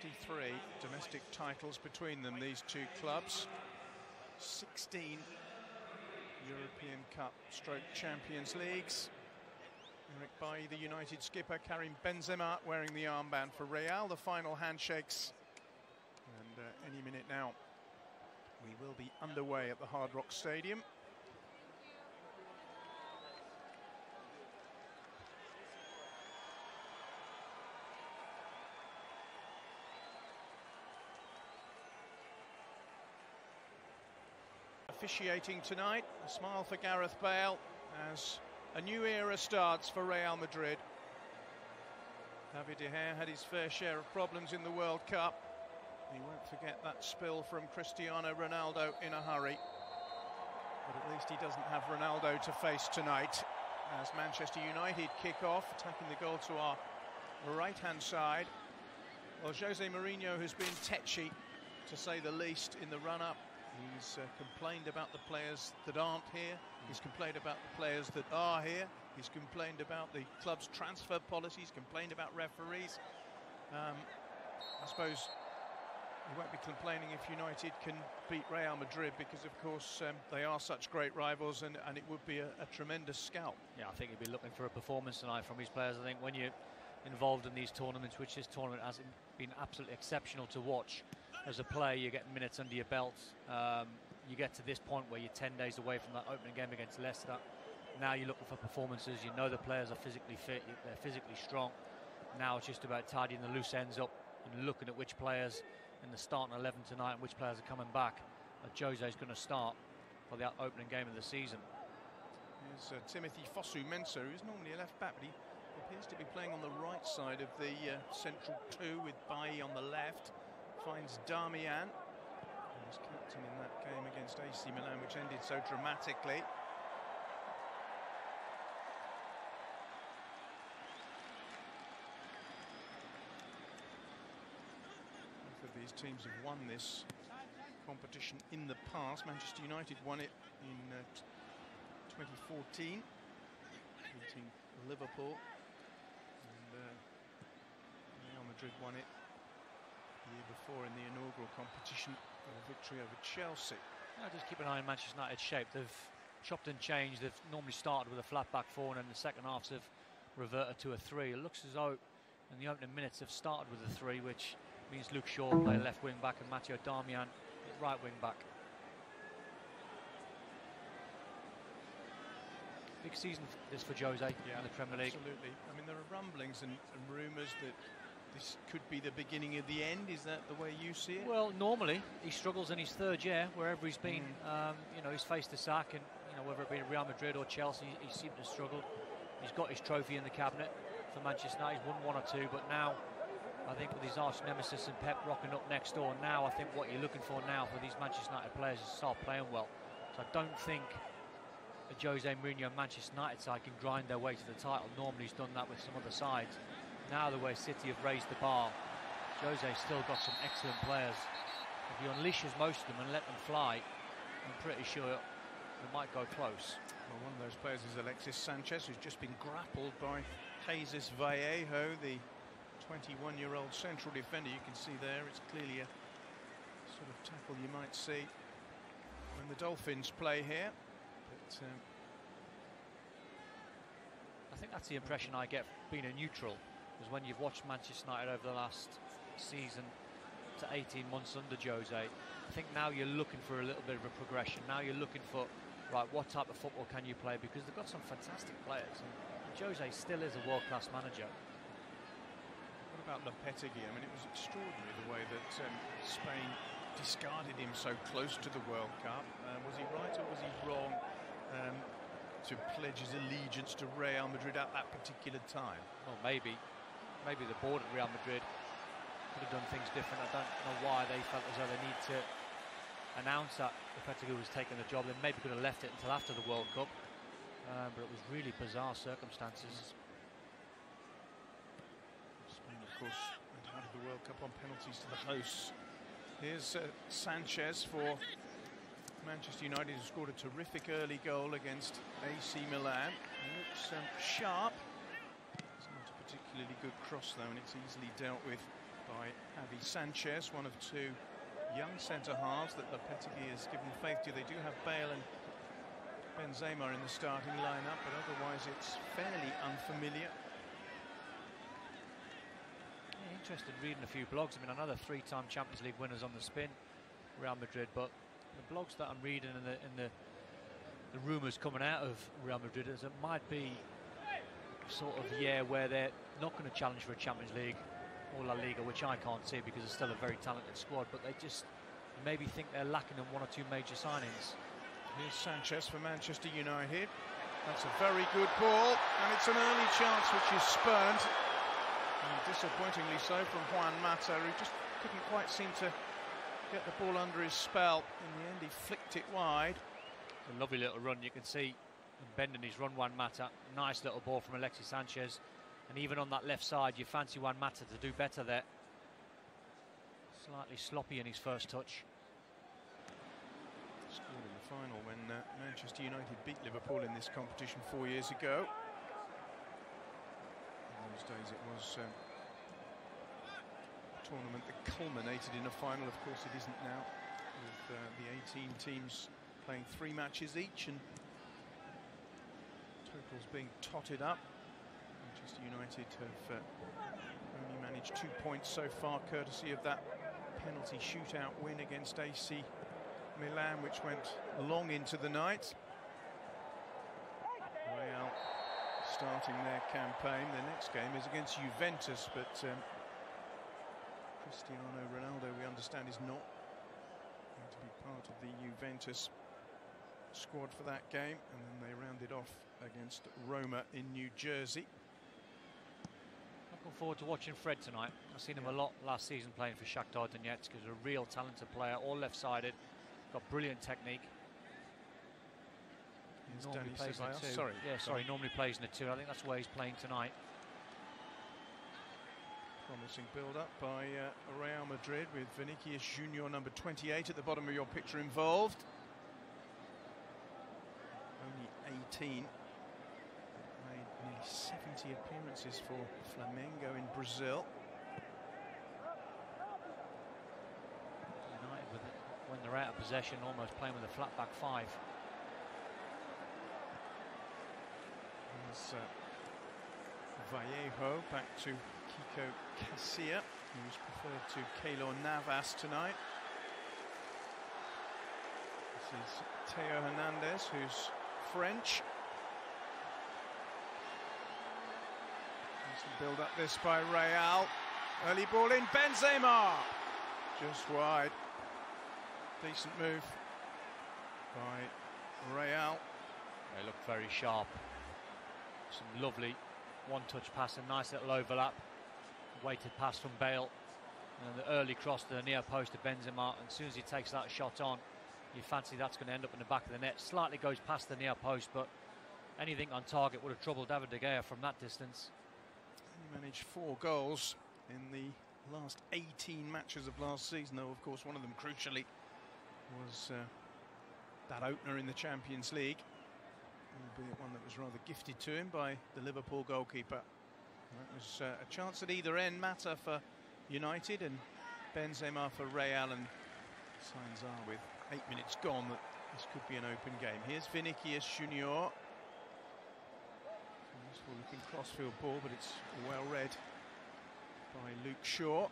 53 domestic titles between them, these two clubs. 16 European Cup stroke Champions Leagues. Eric Bailly, the United skipper, Karim Benzema wearing the armband for Real. The final handshakes, and any minute now we will be underway at the Hard Rock Stadium. Officiating tonight, a smile for Gareth Bale as a new era starts for Real Madrid. David De Gea had his fair share of problems in the World Cup. He won't forget that spill from Cristiano Ronaldo in a hurry. But at least he doesn't have Ronaldo to face tonight as Manchester United kick off, attacking the goal to our right-hand side. Well, Jose Mourinho has been tetchy, to say the least, in the run-up. He's complained about the players that aren't here. He's complained about the players that are here. He's complained about the club's transfer policies, complained about referees. I suppose he won't be complaining if United can beat Real Madrid, because of course they are such great rivals, and it would be a tremendous scalp. Yeah, I think he'd be looking for a performance tonight from his players. I think when you're involved in these tournaments, which this tournament has been absolutely exceptional to watch, as a player, you're getting minutes under your belt. You get to this point where you're 10 days away from that opening game against Leicester. Now you're looking for performances. You know the players are physically fit, they're physically strong. Now it's just about tidying the loose ends up and looking at which players in the starting 11 tonight and which players are coming back. Jose's going to start for the opening game of the season. Here's Timothy Fosu-Mensah, who's normally a left back, but he appears to be playing on the right side of the central two, with Bailly on the left. Finds Darmian, who was captain in that game against AC Milan, which ended so dramatically. Both of these teams have won this competition in the past. Manchester United won it in 2014, beating Liverpool, and Real Madrid won it the year before in the inaugural competition, with a victory over Chelsea. Yeah, just keep an eye on Manchester United's shape. They've chopped and changed. They've normally started with a flat back four, and in the second half they've reverted to a three. It looks as though in the opening minutes they've started with a three, which means Luke Shaw play left wing back and Matteo Darmian right wing back. Big season this for Jose in the Premier League. Absolutely. I mean, there are rumblings and rumours that this could be the beginning of the end. Is that the way you see it? Well, normally he struggles in his third year wherever he's been. You know, he's faced the sack, and whether it be Real Madrid or Chelsea, he seemed to struggle. He's got his trophy in the cabinet for Manchester United. He's won one or two, but now I think with his arch nemesis and Pep rocking up next door, now I think what you're looking for now for these Manchester United players is to start playing well. So I don't think a Jose Mourinho Manchester United side can grind their way to the title. Normally he's done that with some other sides. Now the way City have raised the bar, Jose's still got some excellent players. If he unleashes most of them and let them fly, I'm pretty sure it might go close. Well, one of those players is Alexis Sanchez, who's just been grappled by Jesus Vallejo, the 21-year-old central defender. You can see there, it's clearly a sort of tackle you might see when the Dolphins play here. But I think that's the impression I get being a neutral, because when you've watched Manchester United over the last season to 18 months under Jose, I think now you're looking for a little bit of a progression. Now you're looking for, right, what type of football can you play, because they've got some fantastic players, and Jose still is a world-class manager. What about Lopetegui? I mean, it was extraordinary the way that Spain discarded him so close to the World Cup. Was he right or was he wrong to pledge his allegiance to Real Madrid at that particular time? Well, maybe the board at Real Madrid could have done things different. I don't know why they felt as though they need to announce that Lopetegui was taking the job. They maybe could have left it until after the World Cup, but it was really bizarre circumstances. Spain, of course, went out of the World Cup on penalties to the hosts. Here's Sanchez for Manchester United, who scored a terrific early goal against AC Milan. He looks sharp. It's not a particularly good cross though, and it's easily dealt with by Javi Sanchez, one of two young centre-halves that Lopetegui has given faith to. They do have Bale and Benzema in the starting lineup, but otherwise it's fairly unfamiliar. Yeah, interested reading a few blogs. I mean, I know they're three-time Champions League winners on the spin, Real Madrid, but the blogs that I'm reading and the rumours coming out of Real Madrid is it might be sort of year where they're not going to challenge for a Champions League or La Liga, which I can't see because it's still a very talented squad, but they just maybe think they're lacking in one or two major signings. Here's Sanchez for Manchester United. That's a very good ball, and it's an early chance which is spurned, and disappointingly so from Juan Mata, who just couldn't quite seem to get the ball under his spell. In the end, he flicked it wide. It's a lovely little run. You can see him bending his run, Juan Mata. Nice little ball from Alexis Sanchez. And even on that left side, you fancy Juan Mata to do better there. Slightly sloppy in his first touch. Scored in the final when Manchester United beat Liverpool in this competition 4 years ago. In those days it was a tournament that culminated in a final. Of course it isn't now, with the 18 teams playing 3 matches each and totals being totted up. Manchester United have only managed 2 points so far, courtesy of that penalty shootout win against AC Milan, which went long into the night. Real starting their campaign. Their next game is against Juventus, but Cristiano Ronaldo, we understand, is not going to be part of the Juventus squad for that game, and then they rounded off against Roma in New Jersey. Looking forward to watching Fred tonight. I've seen him a lot last season playing for Shakhtar Donetsk. He's a real talented player, all left-sided, got brilliant technique. Normally plays in the 2. Sorry. Yeah, sorry, normally plays in the 2. I think that's where he's playing tonight. Promising build-up by Real Madrid, with Vinicius Junior, number 28, at the bottom of your picture involved. Only 18. Made nearly 70 appearances for Flamengo in Brazil. United, with it, when they're out of possession, almost playing with a flat back 5. There's Vallejo back to Kiko Casilla, who's preferred to Keylor Navas tonight. This is Theo Hernandez, who's French. Nice to build up this by Real. Early ball in, Benzema! Just wide. Decent move by Real. They look very sharp. Some lovely one-touch pass, a nice little overlap. Weighted pass from Bale. And the early cross to the near post to Benzema. And as soon as he takes that shot on, you fancy that's going to end up in the back of the net. Slightly goes past the near post, but anything on target would have troubled David De Gea from that distance. He managed 4 goals in the last 18 matches of last season, though, of course, one of them, crucially, was that opener in the Champions League, albeit one that was rather gifted to him by the Liverpool goalkeeper. And that was a chance at either end, Mata for United and Benzema for Real, and signs are, with 8 minutes gone, that this could be an open game. Here's Vinicius Junior. Useful looking crossfield ball, but it's well read by Luke Shaw.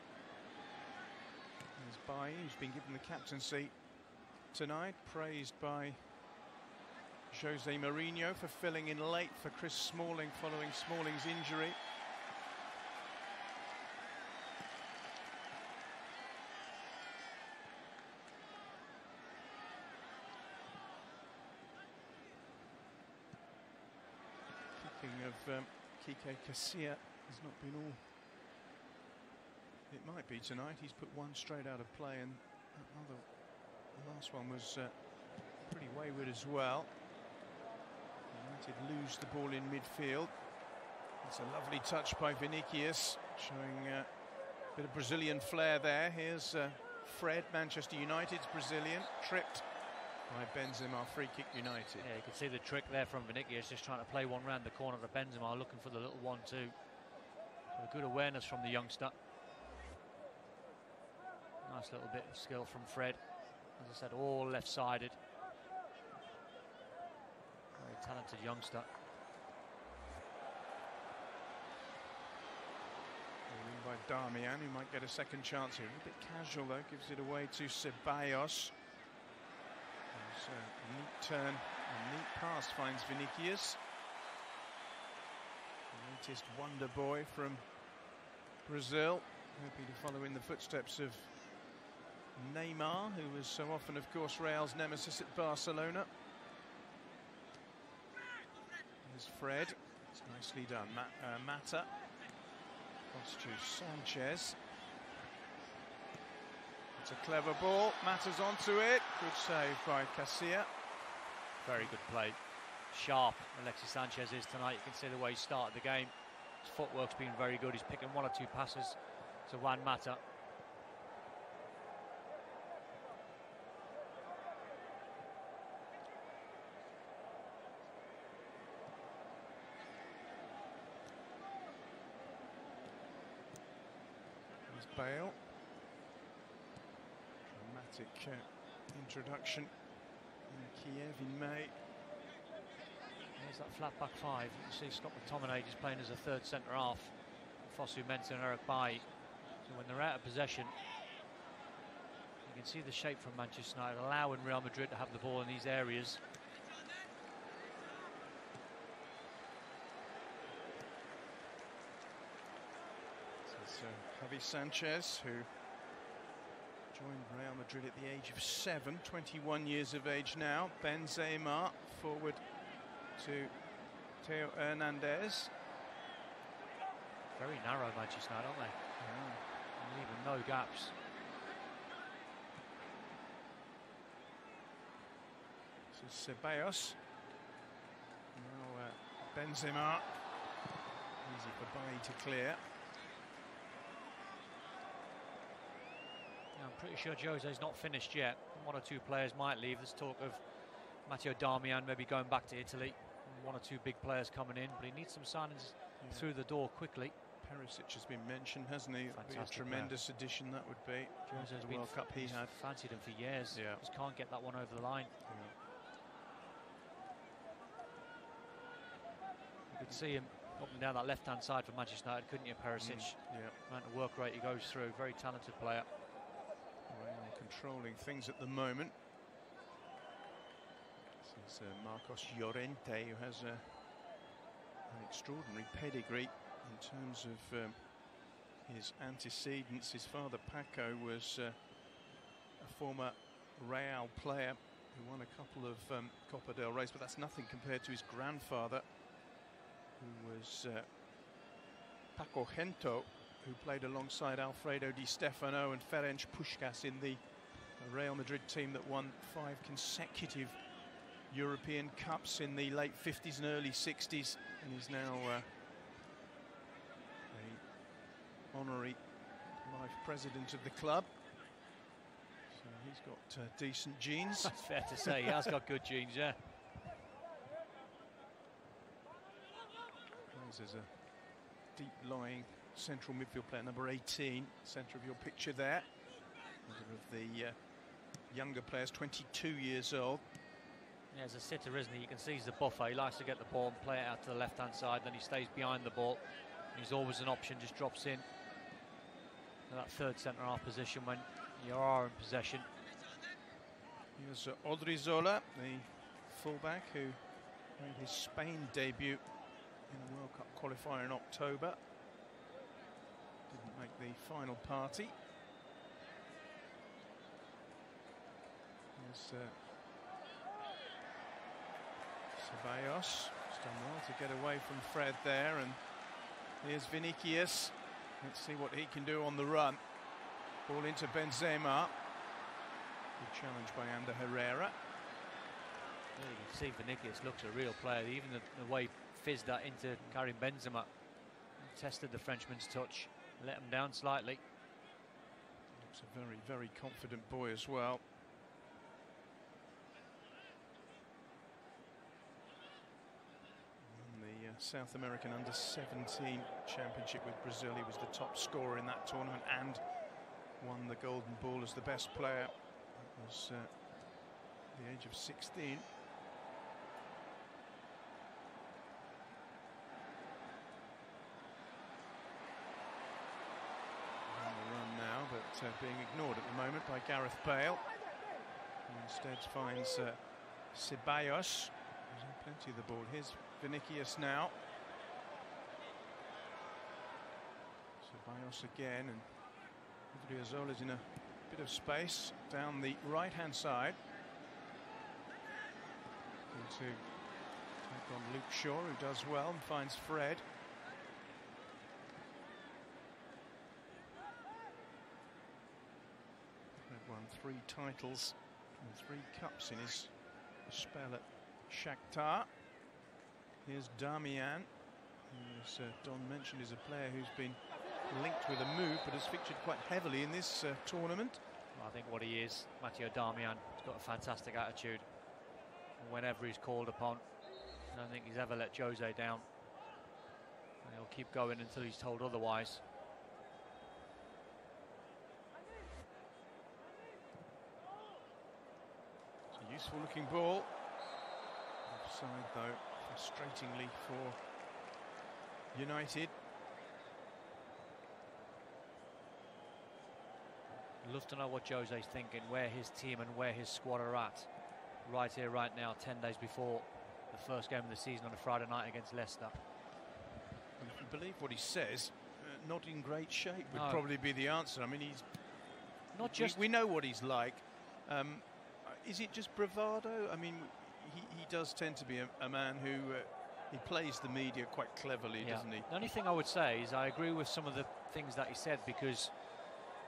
There's Bailly, who's been given the captaincy tonight, praised by Jose Mourinho for filling in late for Chris Smalling following Smalling's injury. Kicking of Kike Casilla has not been all it might be tonight. He's put one straight out of play, and the last one was pretty wayward as well. United lose the ball in midfield. It's a lovely touch by Vinicius, showing a bit of Brazilian flair there. Here's Fred, Manchester United's Brazilian, tripped by Benzema. Free kick United. Yeah, you can see the trick there from Vinicius, just trying to play one round the corner to Benzema, looking for the little 1-2. So good awareness from the youngster. Nice little bit of skill from Fred. As I said, all left-sided. Very talented youngster. By Darmian, who might get a second chance here. A bit casual though, gives it away to Ceballos. There's a neat turn, a neat pass finds Vinicius. The latest wonder boy from Brazil, hoping to follow in the footsteps of Neymar, who was so often, of course, Real's nemesis at Barcelona. There's Fred. It's nicely done. Mata. To Sanchez. It's a clever ball. Mata's onto it. Good save by Casilla. Very good play. Sharp Alexis Sanchez is tonight. You can see the way he started the game. His footwork's been very good. He's picking one or two passes to Juan Mata. Bale. Dramatic introduction in Kiev in May. There's that flat back five. You can see Scott McTominay is playing as a third centre half. Fosu Mensah and Eric Bailly. So when they're out of possession, you can see the shape from Manchester United, allowing Real Madrid to have the ball in these areas. Javi Sanchez, who joined Real Madrid at the age of 7, 21 years of age now. Benzema forward to Theo Hernandez. Very narrow Manchester United, aren't they? Yeah. Leaving no gaps. This is Ceballos. Now Benzema. Easy for Bailly to clear. I'm pretty sure Jose's not finished yet. One or two players might leave. There's talk of Matteo Darmian maybe going back to Italy. One or two big players coming in, but he needs some signings through the door quickly. Perisic has been mentioned, hasn't he? That'd be a tremendous addition, that would be. Jose's the been World Cup he had. Fancied him for years. Yeah. Just can't get that one over the line. Yeah. You could see him up and down that left-hand side for Manchester United, couldn't you, Perisic? Yeah. Amount of work rate he goes through. Very talented player. Well, controlling things at the moment. This is Marcos Llorente, who has an extraordinary pedigree in terms of his antecedents. His father Paco was a former Real player who won a couple of Copa del Reys, but that's nothing compared to his grandfather, who was Paco Gento, who played alongside Alfredo Di Stefano and Ferenc Puskás in the Real Madrid team that won 5 consecutive European Cups in the late 50s and early 60s, and is now a honorary life president of the club. So he's got decent genes. That's fair to say. He has got good genes, yeah. There's a deep-lying central midfield player, number 18, centre of your picture there. Another of the younger players, 22 years old. Yeah, as a sitter, isn't he? You can see he's the buffer. He likes to get the ball and play it out to the left-hand side, then he stays behind the ball. He's always an option, just drops in to that third centre-half position when you are in possession. Here's Odriozola, the fullback who made his Spain debut in the World Cup qualifier in October. Didn't make the final party. There's Ceballos. He's done well to get away from Fred there, and here's Vinicius. Let's see what he can do on the run. Ball into Benzema. Good challenge by Ander Herrera. Yeah, you can see Vinicius looks a real player. Even the way he fizzed that into Karim Benzema. Tested the Frenchman's touch, let him down slightly. Looks a very, very confident boy as well. Won the South American Under-17 Championship with Brazil. He was the top scorer in that tournament and won the the Golden Ball as the best player. That was the age of 16. On the run now, but being ignored at the moment by Gareth Bale. Who instead finds Ceballos. There's plenty of the ball. Here's Vinicius now. Ceballos again, and Odriozola's in a bit of space down the right-hand side. To take on Luke Shaw, who does well and finds Fred. Fred won 3 titles and 3 cups in his spell at Shakhtar. Here's Darmian, who, as Don mentioned, is a player who's been linked with a move but has featured quite heavily in this tournament. I think what he is, Matteo Darmian, he's got a fantastic attitude. And whenever he's called upon, I don't think he's ever let Jose down. And he'll keep going until he's told otherwise. It's a useful looking ball. Offside though, frustratingly for United. Love to know what Jose's thinking, where his team and where his squad are at. Right here, right now, 10 days before the first game of the season on a Friday night against Leicester. And if you believe what he says, not in great shape would probably be the answer. I mean, he's not just. We know what he's like. Is it just bravado? I mean, he does tend to be a man who he plays the media quite cleverly, doesn't he? The only thing I would say is I agree with some of the things that he said, because,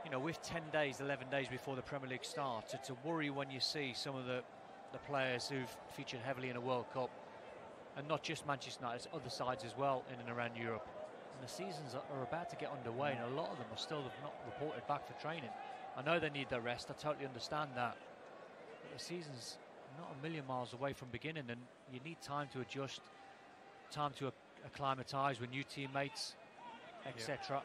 you know, with 10 days, 11 days before the Premier League starts, it's a worry when you see some of the players who've featured heavily in a World Cup, and not just Manchester United, other sides as well in and around Europe. And the seasons are about to get underway, and a lot of them are still not reported back for training. I know they need their rest, I totally understand that. But the season's not a million miles away from beginning, and you need time to adjust, time to acclimatise with new teammates, etc.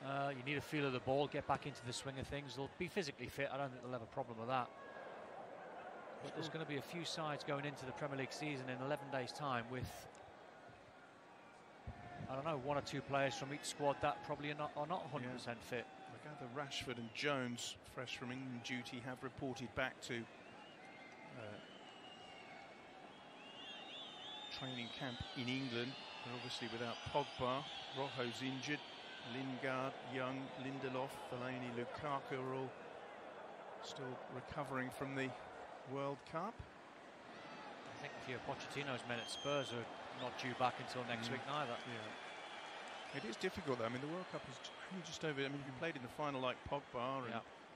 You need a feel of the ball, get back into the swing of things. They'll be physically fit, I don't think they'll have a problem with that. But there's going to be a few sides going into the Premier League season in 11 days' time with, I don't know, 1 or 2 players from each squad that probably are not 100% fit. I gather Rashford and Jones, fresh from England duty, have reported back to training camp in England. They're obviously without Pogba. Rojo's injured. Lingard, Young, Lindelof, Fellaini, Lukaku are all still recovering from the World Cup. I think a few of Pochettino's men at Spurs are not due back until next week neither. Yeah. It is difficult though. I mean, the World Cup is only just over. I mean, you played in the final like Pogba,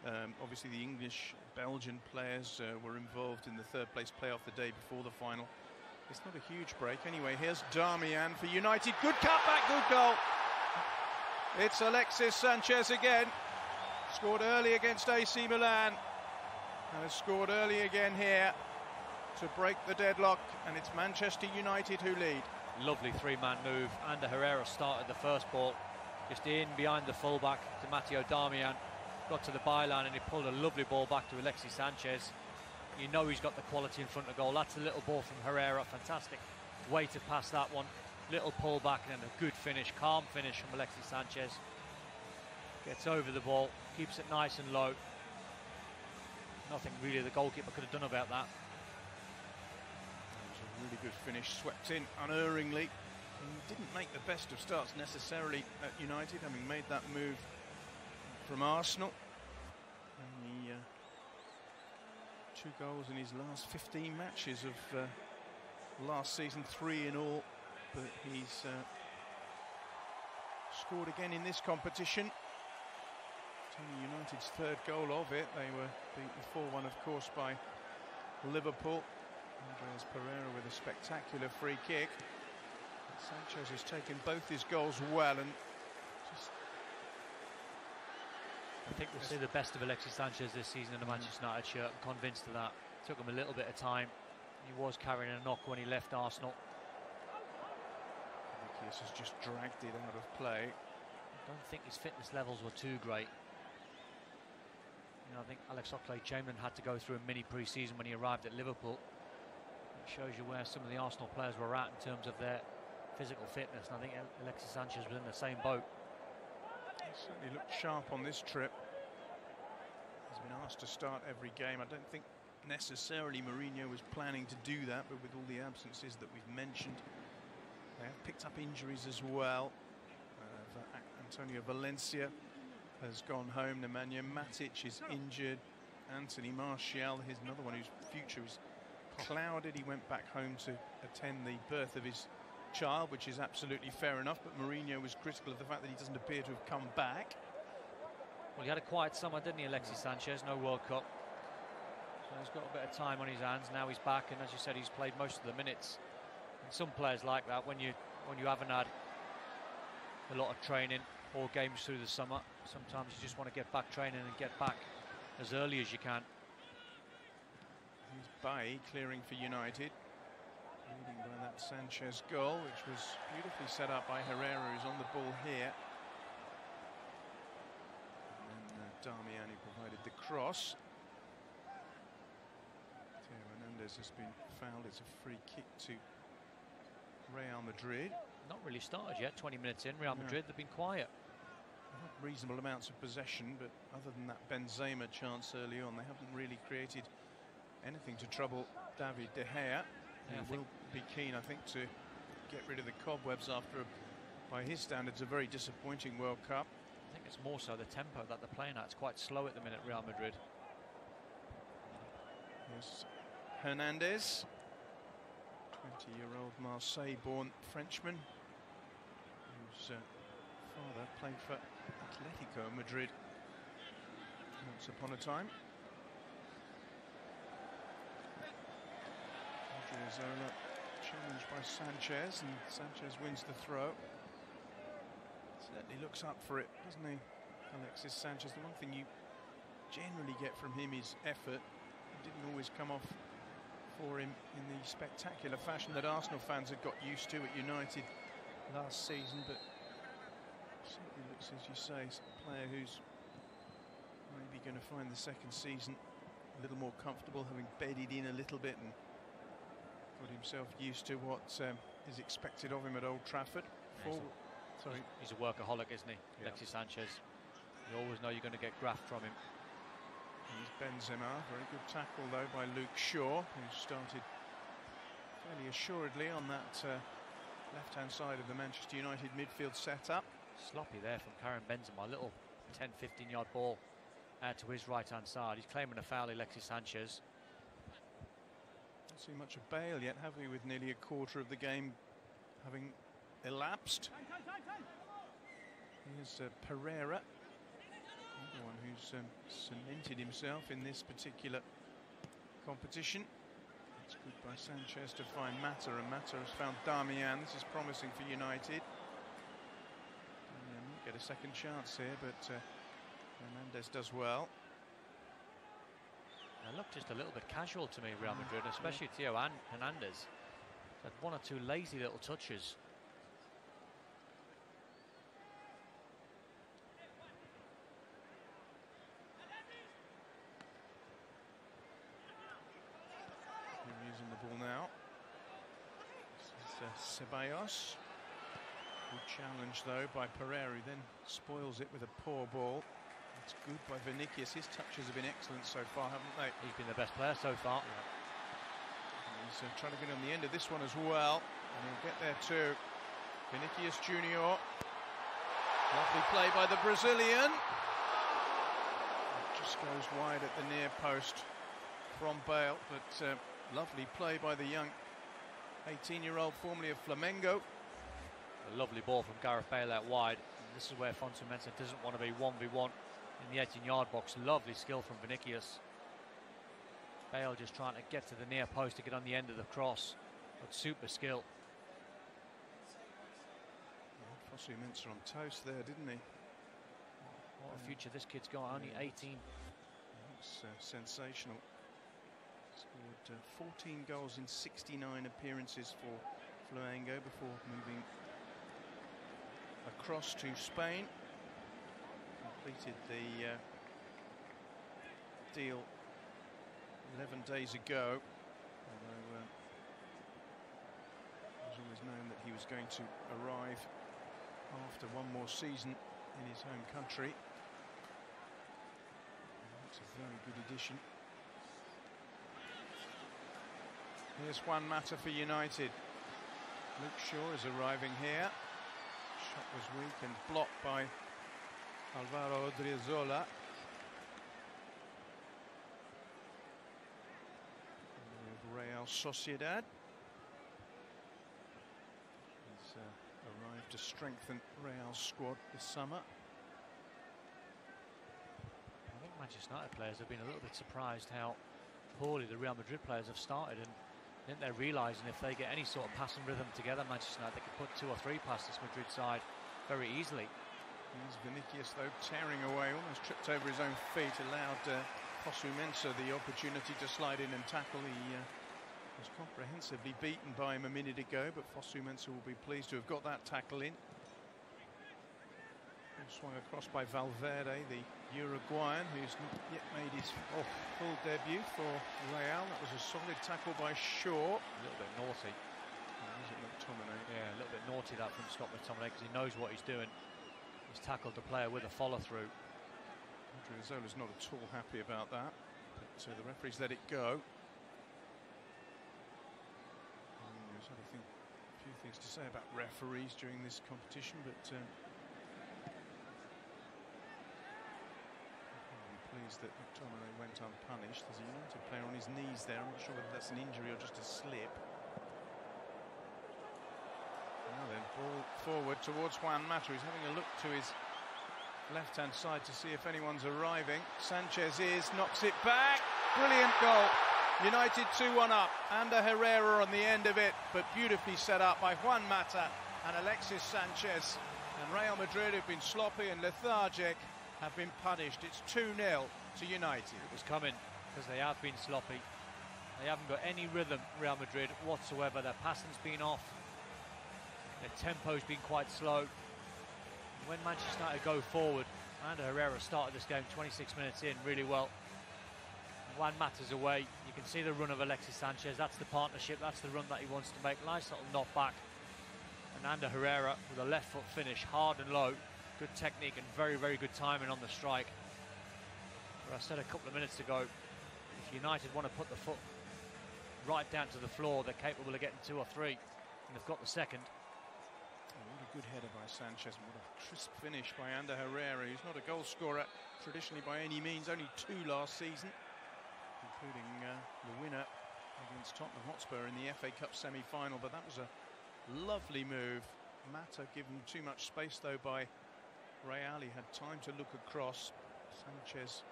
and obviously the English, Belgian players were involved in the third place playoff the day before the final. It's not a huge break. Anyway, here's Darmian for United. Good cutback, good goal. It's Alexis Sanchez again. Scored early against AC Milan. And has scored early again here to break the deadlock. And it's Manchester United who lead. Lovely 3-man move. Ander Herrera started the first ball just in behind the fullback to Matteo Darmian. Got to the byline and he pulled a lovely ball back to Alexis Sanchez. You know he's got the quality in front of goal. That's a little ball from Herrera. Fantastic way to pass that one. Little pull back and then a good finish, calm finish from Alexis Sanchez. Gets over the ball, keeps it nice and low. Nothing really the goalkeeper could have done about that. That was a really good finish, swept in unerringly. He didn't make the best of starts necessarily at United, having made that move from Arsenal. And 2 goals in his last 15 matches of last season, 3 in all. But he's scored again in this competition. It's only United's 3rd goal of it. They were beaten 4-1, of course, by Liverpool. Andreas Pereira with a spectacular free kick. Sanchez has taken both his goals well, and just I think we'll see the best of Alexis Sanchez this season in the Manchester United shirt. I'm convinced of that. Took him a little bit of time. He was carrying a knock when he left Arsenal. Vinicius has just dragged it out of play. I don't think his fitness levels were too great. I think Alex Oxlade-Chamberlain had to go through a mini pre-season when he arrived at Liverpool. It shows you where some of the Arsenal players were at in terms of their physical fitness, and I think Alexis Sanchez was in the same boat. He certainly looked sharp on this trip. He's been asked to start every game. I don't think necessarily Mourinho was planning to do that, but with all the absences that we've mentioned, they have picked up injuries as well. Antonio Valencia has gone home. Nemanja Matic is injured. Anthony Martial, here's another one whose future is clouded. He went back home to attend the birth of his child, which is absolutely fair enough, but Mourinho was critical of the fact that he doesn't appear to have come back. Well, he had a quiet summer, didn't he, Alexis Sanchez? No World Cup. So he's got a bit of time on his hands. Now he's back, and as you said, he's played most of the minutes. And some players like that, when you haven't had a lot of training or games through the summer, sometimes you just want to get back training and get back as early as you can. Here's Bailly clearing for United, leading by that Sanchez goal, which was beautifully set up by Herrera, who's on the ball here. And then Darmian who provided the cross. Theo Hernandez has been fouled. It's a free kick to Real Madrid. Not really started yet. 20 minutes in, Real Madrid, they've been quiet. Reasonable amounts of possession, but other than that Benzema chance early on, they haven't really created anything to trouble David De Gea. He will be keen, I think, to get rid of the cobwebs after, by his standards, a very disappointing World Cup. I think it's more so the tempo that they're playing at. It's quite slow at the minute, Real Madrid. Yes, Hernandez, 20-year-old Marseille-born Frenchman, whose father played for Atletico Madrid once upon a time. Zola challenged by Sanchez, and Sanchez wins the throw. Certainly looks up for it, doesn't he, Alexis Sanchez? The one thing you generally get from him is effort. It didn't always come off for him in the spectacular fashion that Arsenal fans had got used to at United last season, but certainly looks, as you say, a player who's maybe going to find the second season a little more comfortable, having bedded in a little bit and got himself used to what is expected of him at Old Trafford. He's a workaholic, isn't he, yeah. Alexis Sanchez? You always know you're going to get graft from him. Here's Benzema, very good tackle though by Luke Shaw, who started fairly assuredly on that left-hand side of the Manchester United midfield setup. Sloppy there from Karim Benzema, a little 10-15 yard ball out to his right-hand side. He's claiming a foul, Alexis Sanchez. Don't see much of Bale yet, have we, with nearly a quarter of the game having elapsed. Here's Pereira, the one who's cemented himself in this particular competition. It's good by Sanchez to find Mata, and Mata has found Darmian. This is promising for United. Get a second chance here, but Hernandez does well. They look just a little bit casual to me, Real Madrid, especially Theo Hernandez. Had one or two lazy little touches. Using the ball now. This is Ceballos. Good challenge though by Pereira, who then spoils it with a poor ball. It's good by Vinicius. His touches have been excellent so far, haven't they? He's been the best player so far. He's trying to get on the end of this one as well, and he'll get there too. Vinicius Junior. Lovely play by the Brazilian. It just goes wide at the near post from Bale, but lovely play by the young 18-year-old, formerly of Flamengo. A lovely ball from Gareth Bale out wide. And this is where Fonseca doesn't want to be 1v1 in the 18-yard box. Lovely skill from Vinicius. Bale just trying to get to the near post to get on the end of the cross. But super skill. Fonseca on toast there, didn't he? What a future this kid's got, only 18. It's sensational. Scored 14 goals in 69 appearances for Flamengo before moving across to Spain. Completed the deal 11 days ago. Although it was always known that he was going to arrive after one more season in his home country. That's a very good addition. Here's Juan Mata for United. Luke Shaw is arriving here. Shot was weak and blocked by Alvaro Odriozola. Real Sociedad. He's arrived to strengthen Real's squad this summer. I think Manchester United players have been a little bit surprised how poorly the Real Madrid players have started, and I think they're realising if they get any sort of passing rhythm together, Manchester United, they could put 2 or 3 past this Madrid side very easily. Here's Vinicius, though, tearing away, almost tripped over his own feet, allowed Fosu Mensah the opportunity to slide in and tackle. He was comprehensively beaten by him a minute ago, but Fosu Mensah will be pleased to have got that tackle in. Swung across by Valverde, the Uruguayan, who's not yet made his full debut for Real. That was a solid tackle by Shaw. A little bit naughty. Was it McTominay? Yeah, a little bit naughty that from Scott McTominay, because he knows what he's doing. He's tackled the player with a follow-through. Odriozola's not at all happy about that, but the referee's let it go. There's a few things to say about referees during this competition, but pleased that McTominay went unpunished. There's a United player on his knees there. I'm not sure whether that's an injury or just a slip. Now then, ball forward towards Juan Mata. He's having a look to his left-hand side to see if anyone's arriving. Sanchez knocks it back. Brilliant goal. United 2-1 up. Ander Herrera on the end of it, but beautifully set up by Juan Mata and Alexis Sanchez. And Real Madrid, have been sloppy and lethargic, have been punished. It's 2-0 to United. It was coming, because they have been sloppy. They haven't got any rhythm, Real Madrid, whatsoever. Their passing's been off. Their tempo's been quite slow. When Manchester United go forward, Ander Herrera started this game 26 minutes in really well. Juan Mata's away. You can see the run of Alexis Sanchez. That's the partnership. That's the run that he wants to make. Nice little knock back. And Ander Herrera with a left foot finish, hard and low. Good technique and very, very good timing on the strike. But I said a couple of minutes ago, if United want to put the foot right down to the floor, they're capable of getting 2 or 3. And they've got the second. What a good header by Sanchez, and what a crisp finish by Ander Herrera, who's not a goal scorer traditionally by any means, only 2 last season, including the winner against Tottenham Hotspur in the FA Cup semi-final. But that was a lovely move. Mata given too much space though by Real. He had time to look across. Sanchez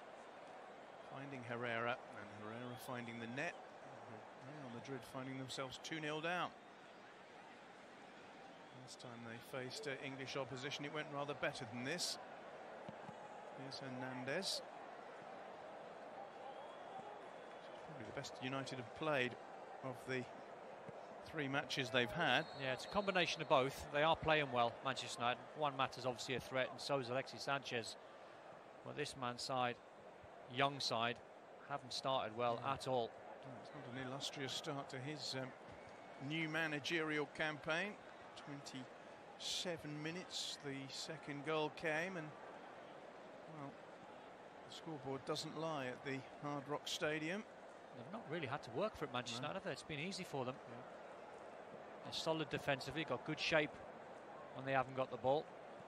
finding Herrera, and Herrera finding the net. Real Madrid finding themselves 2-0 down. Last time they faced English opposition, it went rather better than this. Here's Hernandez. Probably the best United have played of the 3 matches they've had. Yeah, it's a combination of both. They are playing well, Manchester United. Juan Mata's obviously a threat, and so is Alexis Sanchez. Well, this man's side, young side, haven't started well at all. It's not an illustrious start to his new managerial campaign. 27 minutes, the second goal came, and well, the scoreboard doesn't lie at the Hard Rock Stadium. They've not really had to work for it, Manchester United, have they? It's been easy for them. Yeah. They're solid defensively, got good shape when they haven't got the ball.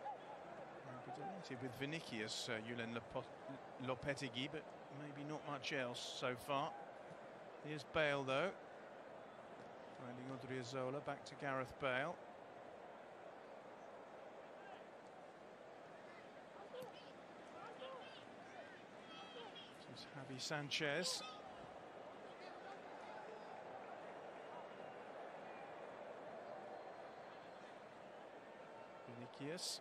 I'd be delighted with Vinicius, Julen Lopetegui, but maybe not much else so far. Here's Bale, though. Finding Odriozola, back to Gareth Bale. This is Javi Sanchez. Vinicius.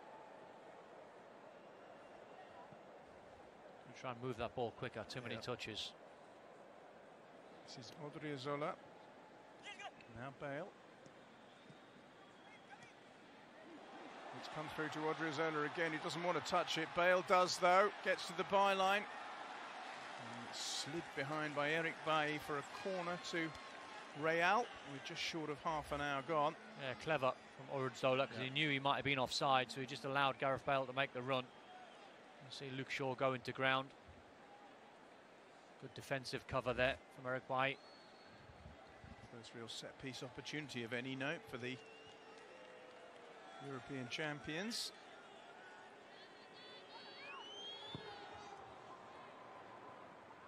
Try and move that ball quicker, too many touches. This is Odriozola. Now Bale. It's come through to Odriozola again. He doesn't want to touch it. Bale does, though. Gets to the byline. And slid behind by Eric Bailly for a corner to Real. We're just short of half an hour gone. Yeah, clever from Odrzola, because he knew he might have been offside, so he just allowed Gareth Bale to make the run. You see Luke Shaw go into ground. Good defensive cover there from Eric Bailly. First real set-piece opportunity of any note for the European champions.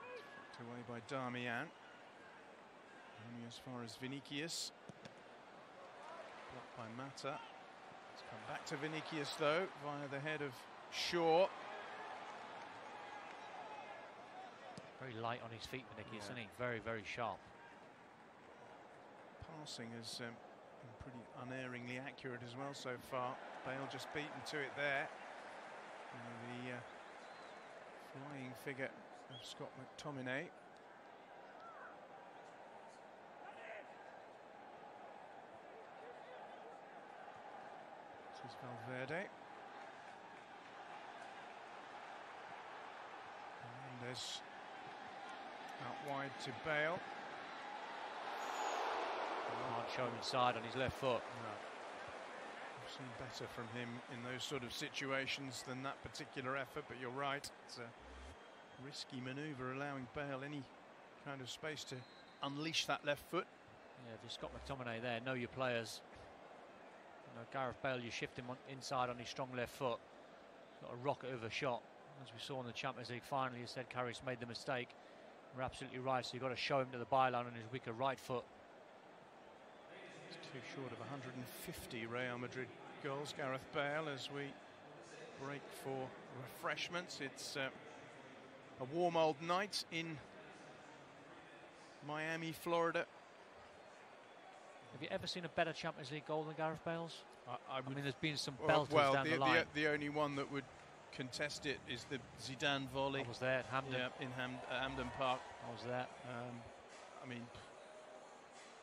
Flicked away by Darmian. Only as far as Vinicius. Blocked by Mata. Let's come back to Vinicius though, via the head of Shaw. Very light on his feet, Vinicius, isn't he? Very, very sharp. Passing has been pretty unerringly accurate as well so far. Bale just beaten to it there. And the flying figure of Scott McTominay. This is Valverde. Mendes out wide to Bale. Can't show him inside on his left foot. No. I've seen better from him in those sort of situations than that particular effort, but you're right. It's a risky manoeuvre, allowing Bale any kind of space to unleash that left foot. Yeah, if you've Scott McTominay there, know your players. You know, Gareth Bale, you shift him inside on his strong left foot. Got a rocket of a shot. As we saw in the Champions League final, you said Karius made the mistake. You're absolutely right, so you've got to show him to the byline on his weaker right foot. It's too short of 150 Real Madrid goals, Gareth Bale, as we break for refreshments. It's a warm old night in Miami, Florida. Have you ever seen a better Champions League goal than Gareth Bale's? I mean, there's been some belters down the line. The only one that would contest it is the Zidane volley. I was there at Hampden. Yeah, in Hampden Park. I was there. I mean,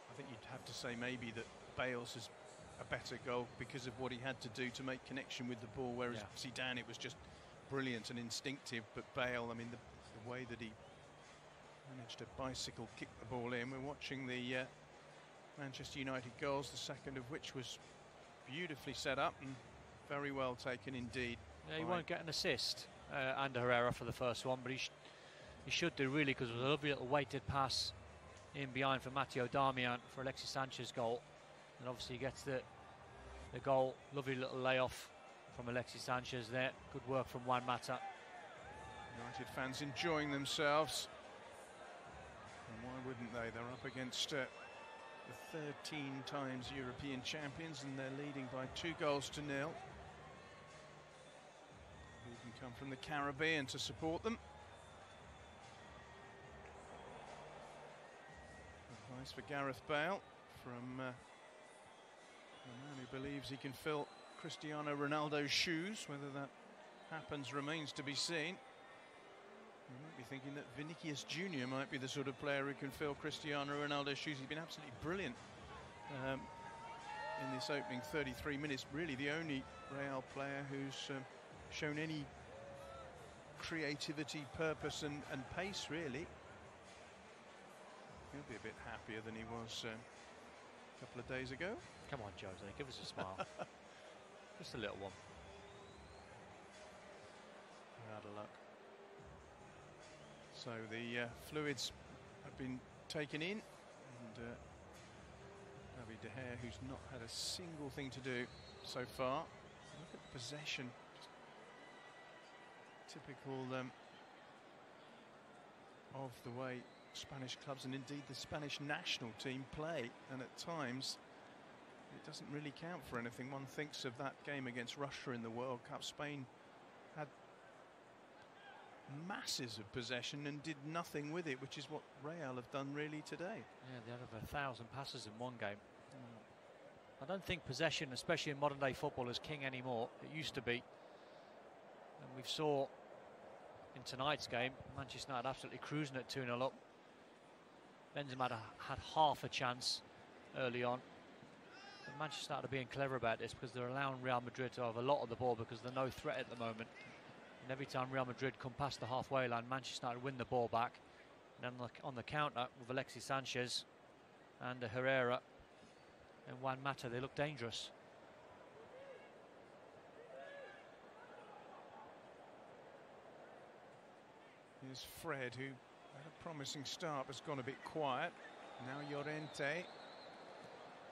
I think you'd have to say maybe that Bale's is a better goal because of what he had to do to make connection with the ball, whereas Zidane, it was just brilliant and instinctive. But Bale, I mean, the way that he managed to bicycle kick the ball in. We're watching the Manchester United goals, the second of which was beautifully set up and very well taken indeed. Yeah, he won't get an assist under Herrera for the first one, but he should do really, because it was a lovely little weighted pass in behind for Matteo Darmian for Alexis Sanchez's goal, and obviously he gets the goal. Lovely little layoff from Alexis Sanchez there. Good work from Juan Mata. United fans enjoying themselves, and why wouldn't they? They're up against the 13 times European champions, and they're leading by 2-0. Who can come from the Caribbean to support them? Advice for Gareth Bale from a man who believes he can fill Cristiano Ronaldo's shoes. Whether that happens remains to be seen. You might be thinking that Vinicius Jr. might be the sort of player who can fill Cristiano Ronaldo's shoes. He's been absolutely brilliant in this opening 33 minutes. Really the only Real player who's shown any creativity, purpose and pace, really. He'll be a bit happier than he was a couple of days ago. Come on, Jose, give us a smile. Just a little one. Out of luck. So the fluids have been taken in, and David De Gea, who's not had a single thing to do so far. Look at the possession. Typical of the way Spanish clubs and indeed the Spanish national team play, and at times it doesn't really count for anything. One thinks of that game against Russia in the World Cup. Spain had masses of possession and did nothing with it, which is what Real have done really today. Yeah, they had over 1,000 passes in one game. I don't think possession, especially in modern day football, is king anymore. It used to be. And we saw in tonight's game, Manchester United absolutely cruising at 2-0 up. Benzema had half a chance early on. But Manchester United are being clever about this, because they're allowing Real Madrid to have a lot of the ball because they're no threat at the moment. And every time Real Madrid come past the halfway line, Manchester United win the ball back. And then on the counter with Alexis Sanchez and Herrera and Juan Mata, they look dangerous. Here's Fred, who had a promising start, has gone a bit quiet. Now Llorente.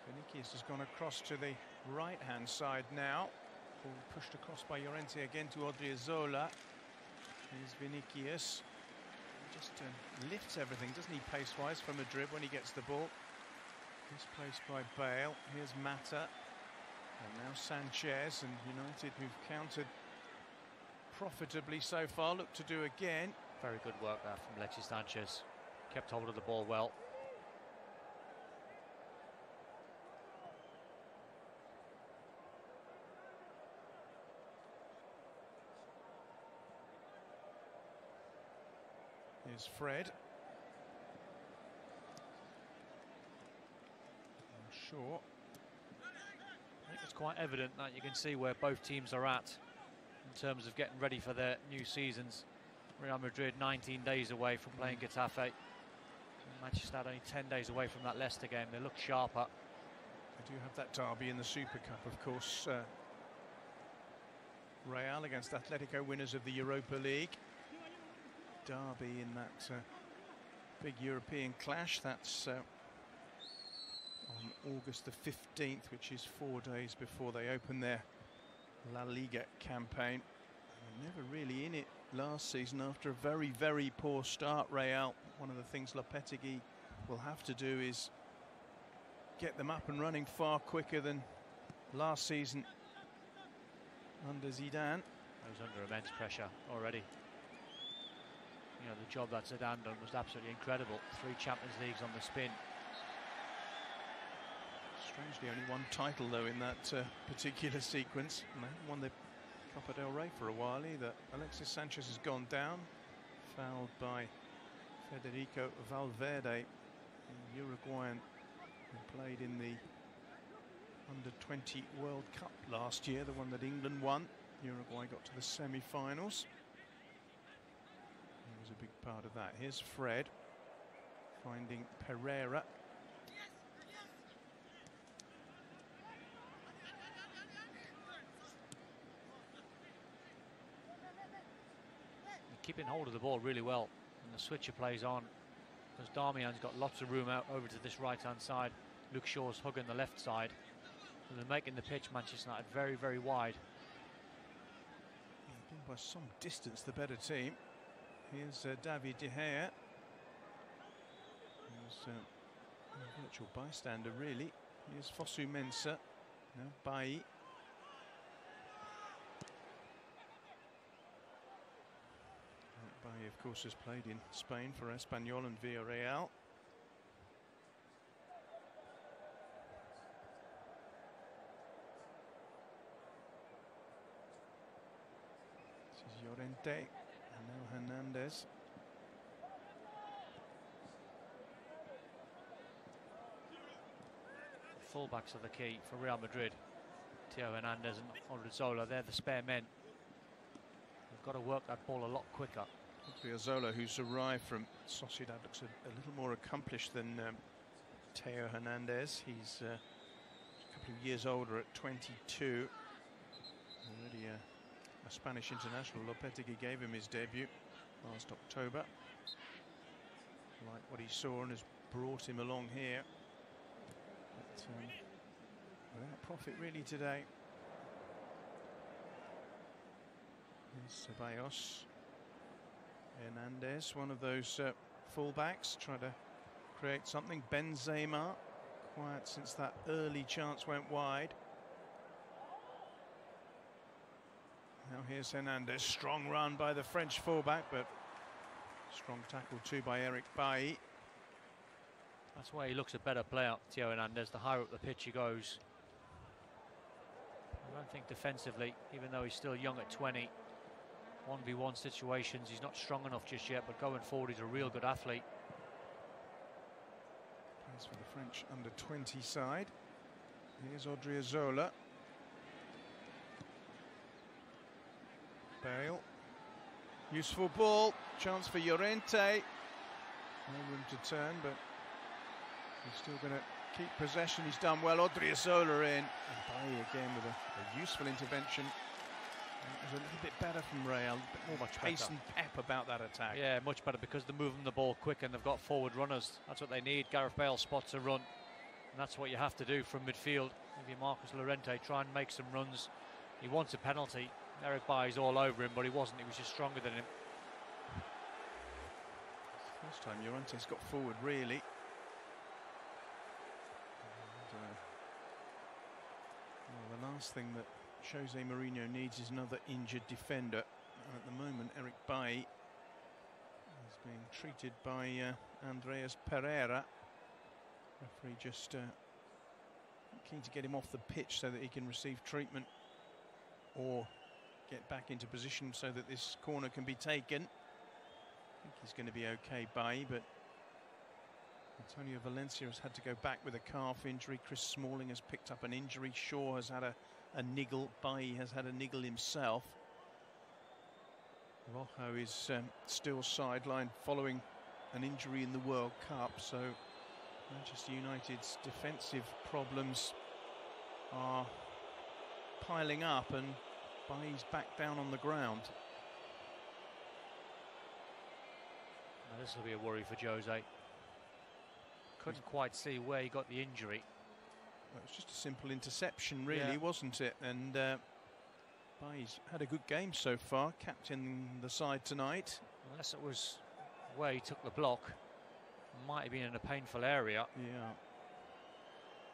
Vinicius has gone across to the right-hand side now. Ball pushed across by Llorente again to Odriozola. Here's Vinicius. He just lifts everything, doesn't he, pace-wise for Madrid when he gets the ball. Misplaced by Bale. Here's Mata. And now Sanchez, and United, who've countered profitably so far, look to do again. Very good work there from Alexis Sanchez. Kept hold of the ball well. Here's Fred. Sure. I think it's quite evident that you can see where both teams are at in terms of getting ready for their new seasons. Real Madrid 19 days away from playing Getafe. Manchester only 10 days away from that Leicester game. They look sharper. They do have that derby in the Super Cup, of course. Real against Atletico, winners of the Europa League. Derby in that big European clash. That's on August the 15th, which is 4 days before they open their La Liga campaign. They were never really in it last season after a very, very poor start, Real. One of the things Lopetegui will have to do is get them up and running far quicker than last season under Zidane. He was under immense pressure already. You know, the job that Zidane done was absolutely incredible. 3 Champions Leagues on the spin. Strangely, only one title, though, in that particular sequence. And they haven't won the Copa del Rey for a while either. Alexis Sanchez has gone down, fouled by Federico Valverde, the Uruguayan who played in the Under-20 World Cup last year, the one that England won. Uruguay got to the semi-finals. He was a big part of that. Here's Fred finding Pereira. Keeping hold of the ball really well, and the switcher plays on because Darmian's got lots of room out over to this right-hand side. Luke Shaw's hugging the left side, and they're making the pitch, Manchester United, very, very wide. Been by some distance the better team. Here's David De Gea. He's a virtual bystander, really. Here's Fosu Mensah. Now Bailly. Bailly, of course, has played in Spain for Espanyol and Villarreal. This is Llorente and now Hernandez. Fullbacks are the key for Real Madrid. Theo Hernandez and Odriozola, they're the spare men. They've got to work that ball a lot quicker. Odriozola, who's arrived from Sociedad, looks a little more accomplished than Theo Hernandez. He's a couple of years older at 22. Already a Spanish international. Lopetegui gave him his debut last October. Like what he saw and has brought him along here. But without profit really today. Here's Ceballos. Hernandez, one of those fullbacks, trying to create something. Benzema, quiet since that early chance went wide. Now here's Hernandez, strong run by the French fullback, but strong tackle too by Eric Bailly. That's why he looks a better player, Theo Hernandez, the higher up the pitch he goes. I don't think defensively, even though he's still young at 20, 1v1 situations, he's not strong enough just yet, but going forward, he's a real good athlete. Plays for the French under-20 side. Here's Odriozola. Bale. Useful ball. Chance for Llorente. No room to turn, but he's still going to keep possession. He's done well. Odriozola in. And Bailly again with a useful intervention. It was a little bit better from Real. A bit more pace and pep about that attack. Yeah, much better because they're moving the ball quick and they've got forward runners. That's what they need. Gareth Bale spots a run. And that's what you have to do from midfield. If you're Marcos Llorente, try and make some runs. He wants a penalty. Eric Bailly's all over him, but he wasn't. He was just stronger than him. First time Llorente's got forward, really. And, well, the last thing that Jose Mourinho needs is another injured defender. And at the moment, Eric Bailly is being treated by Andreas Pereira. Referee just keen to get him off the pitch so that he can receive treatment or get back into position so that this corner can be taken. I think he's going to be okay, Bailly, but Antonio Valencia has had to go back with a calf injury. Chris Smalling has picked up an injury. Shaw has had a niggle. Bailly has had a niggle himself. Rojo is still sidelined following an injury in the World Cup, so Manchester United's defensive problems are piling up, and Bailly's back down on the ground. Now this will be a worry for Jose. Couldn't quite see where he got the injury. Well, it was just a simple interception, really, wasn't it? And Bailly's had a good game so far, captaining the side tonight. Unless it was where he took the block, might have been in a painful area. Yeah.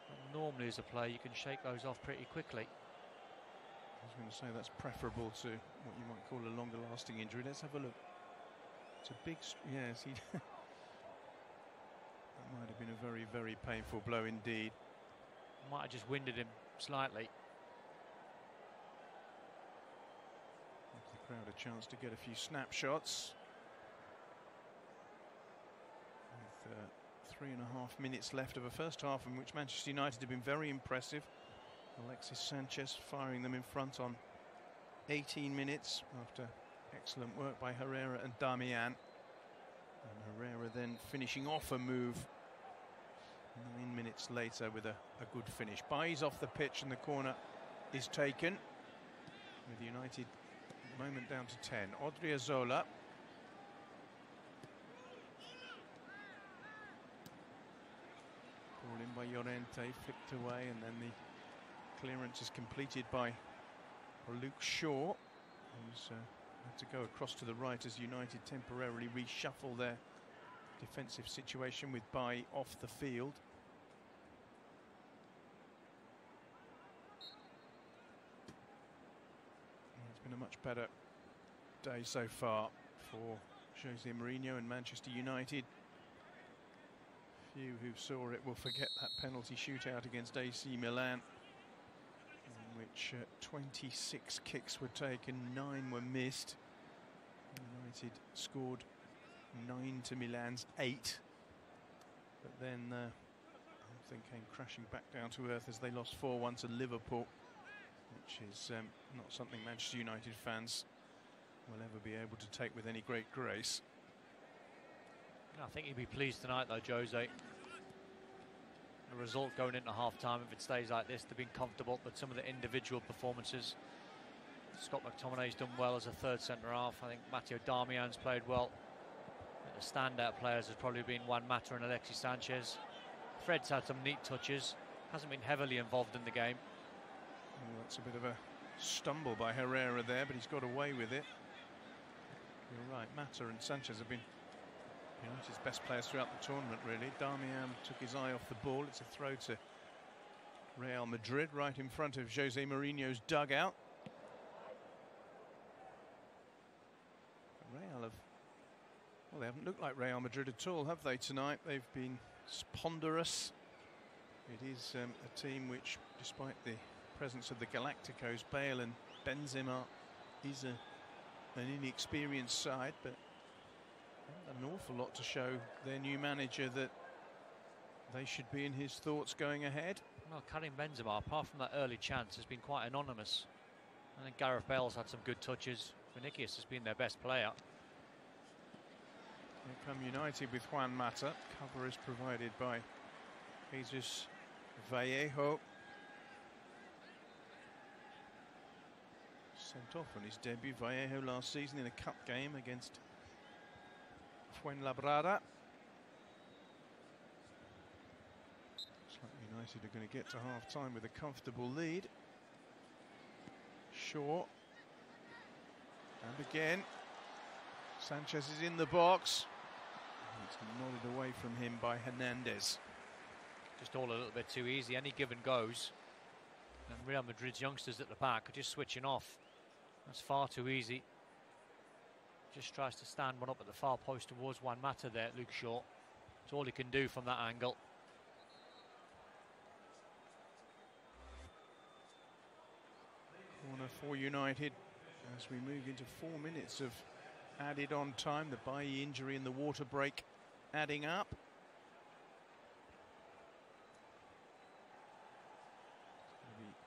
But normally as a player you can shake those off pretty quickly. I was going to say that's preferable to what you might call a longer lasting injury. Let's have a look. It's a big, yes, that might have been a very, very painful blow indeed. Might have just winded him slightly. Give the crowd a chance to get a few snapshots. With 3.5 minutes left of a first half in which Manchester United have been very impressive. Alexis Sanchez firing them in front on 18 minutes after excellent work by Herrera and Darmian. And Herrera then finishing off a move 9 minutes later with a good finish. Bailly's off the pitch and the corner is taken. With United at the moment down to 10. Odriozola. Ball in by Llorente, flicked away, and then the clearance is completed by Luke Shaw, who's had to go across to the right as United temporarily reshuffle their defensive situation with Bailly off the field. It's been a much better day so far for Jose Mourinho and Manchester United. Few who saw it will forget that penalty shootout against AC Milan, in which 26 kicks were taken, 9 were missed. United scored 9 to Milan's 8, but then everything came crashing back down to earth as they lost 4-1 to Liverpool, which is not something Manchester United fans will ever be able to take with any great grace. I think he'd be pleased tonight though, Jose. The result going into half-time, if it stays like this, they've been comfortable, but some of the individual performances, Scott McTominay's done well as a third centre-half. I think Matteo Darmian's played well. The standout players has probably been Juan Mata and Alexis Sanchez. Fred's had some neat touches, hasn't been heavily involved in the game. Well, that's a bit of a stumble by Herrera there, but he's got away with it. You're right, Mata and Sanchez have been United's best players throughout the tournament, really. Darmian took his eye off the ball. It's a throw to Real Madrid, right in front of Jose Mourinho's dugout. Real have, well, they haven't looked like Real Madrid at all, have they, tonight? They've been ponderous. It is a team which, despite the presence of the Galacticos, Bale and Benzema, is an inexperienced side, but an awful lot to show their new manager that they should be in his thoughts going ahead. Well, Karim Benzema, apart from that early chance, has been quite anonymous. I think Gareth Bale's had some good touches. Vinicius has been their best player. Here become united with Juan Mata. Cover is provided by Jesus Vallejo. Sent off on his debut, Vallejo, last season in a cup game against Fuenlabrada. Looks like United are going to get to half-time with a comfortable lead. Shaw. And again, Sanchez is in the box. It's nodded away from him by Hernandez. Just all a little bit too easy. Any give and goes. And Real Madrid's youngsters at the back are just switching off. That's far too easy. Just tries to stand one up at the far post towards Juan Mata there, Luke Shaw. That's all he can do from that angle. Corner for United as we move into 4 minutes of added on time. The Bailly injury and the water break adding up.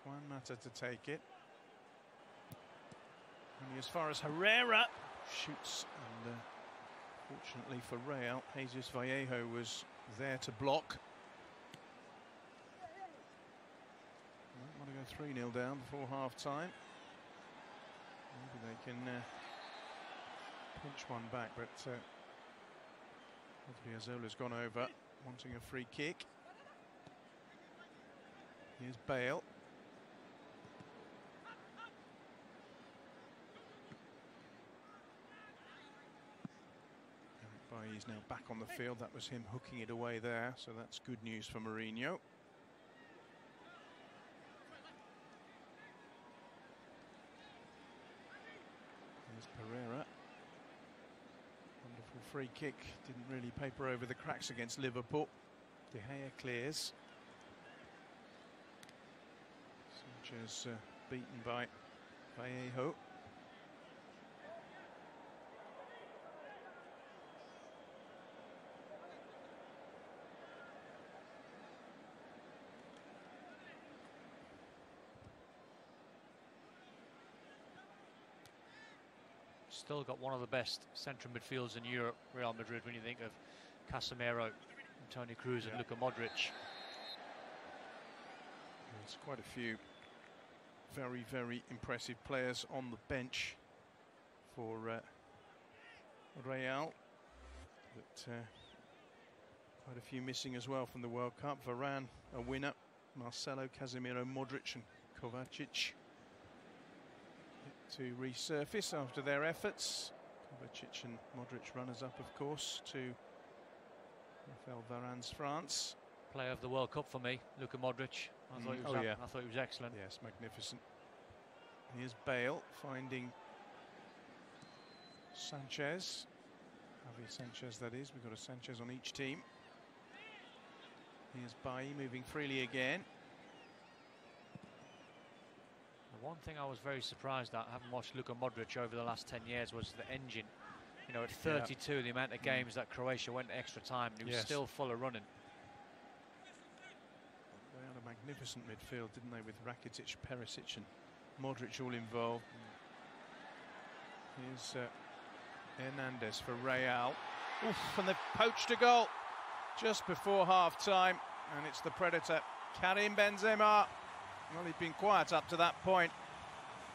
Juan Mata to take it. Only as far as Herrera shoots, and fortunately for Real, Jesus Vallejo was there to block. Want to go 3-0 down before half-time. Maybe they can pinch one back, but Ozzola's gone over, wanting a free kick. Here's Bale. He's now back on the field. That was him hooking it away there, so that's good news for Mourinho. There's Pereira. Wonderful free kick. Didn't really paper over the cracks against Liverpool. De Gea clears. Sanchez beaten by Vallejo. Still got one of the best central midfields in Europe, Real Madrid, when you think of Casemiro, Toni Kroos and Luka Modric. There's quite a few very, very impressive players on the bench for Real, but quite a few missing as well from the World Cup. Varane, a winner. Marcelo, Casemiro, Modric and Kovacic to resurface after their efforts. Kovacic and Modric runners up, of course, to Rafael Varane's France. Player of the World Cup for me, Luka Modric. I thought he was excellent. Yes, magnificent. Here's Bale finding Sanchez. Javier Sanchez, that is. We've got a Sanchez on each team. Here's Bailly moving freely again. The one thing I was very surprised at, having watched Luka Modric over the last 10 years, was the engine. You know, at 32, the amount of games that Croatia went extra time, and he was still full of running. They had a magnificent midfield, didn't they, with Rakitic, Perisic and Modric all involved. Here's Hernandez for Real. Oof, and they've poached a goal just before half-time, and it's the predator, Karim Benzema. Well, he'd been quiet up to that point,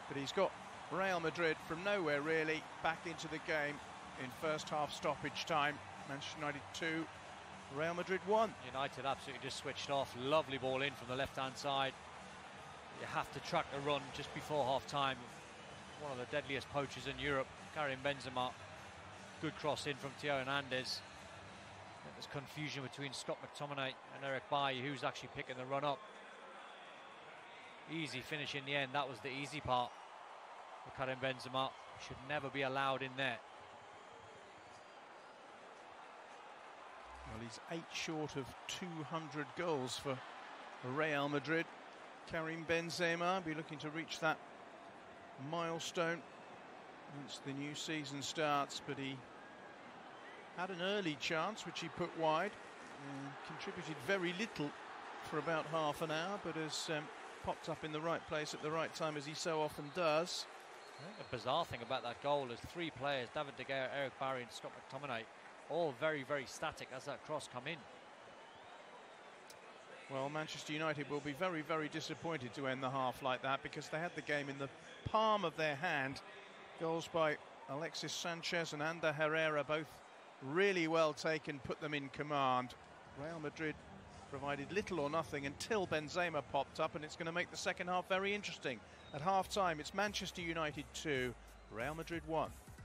but he's got Real Madrid from nowhere, really, back into the game in first half stoppage time. Manchester United 2, Real Madrid 1. United absolutely just switched off. Lovely ball in from the left-hand side. You have to track the run just before half-time. One of the deadliest poachers in Europe, Karim Benzema. Good cross in from Theo Hernandez. There's confusion between Scott McTominay and Eric Bailly, who's actually picking the run up. Easy finish in the end. That was the easy part for Karim Benzema. Should never be allowed in there. Well, he's 8 short of 200 goals for Real Madrid. Karim Benzema be looking to reach that milestone once the new season starts, but he had an early chance which he put wide, contributed very little for about half an hour, but has popped up in the right place at the right time, as he so often does. The bizarre thing about that goal is 3 players, David De Gea, Eric Bailly and Scott McTominay, all very, very static as that cross come in. Well, Manchester United will be very, very disappointed to end the half like that, because they had the game in the palm of their hand. Goals by Alexis Sanchez and Ander Herrera, both really well taken, put them in command. Real Madrid provided little or nothing until Benzema popped up, and it's going to make the second half very interesting. At half-time, it's Manchester United 2, Real Madrid 1.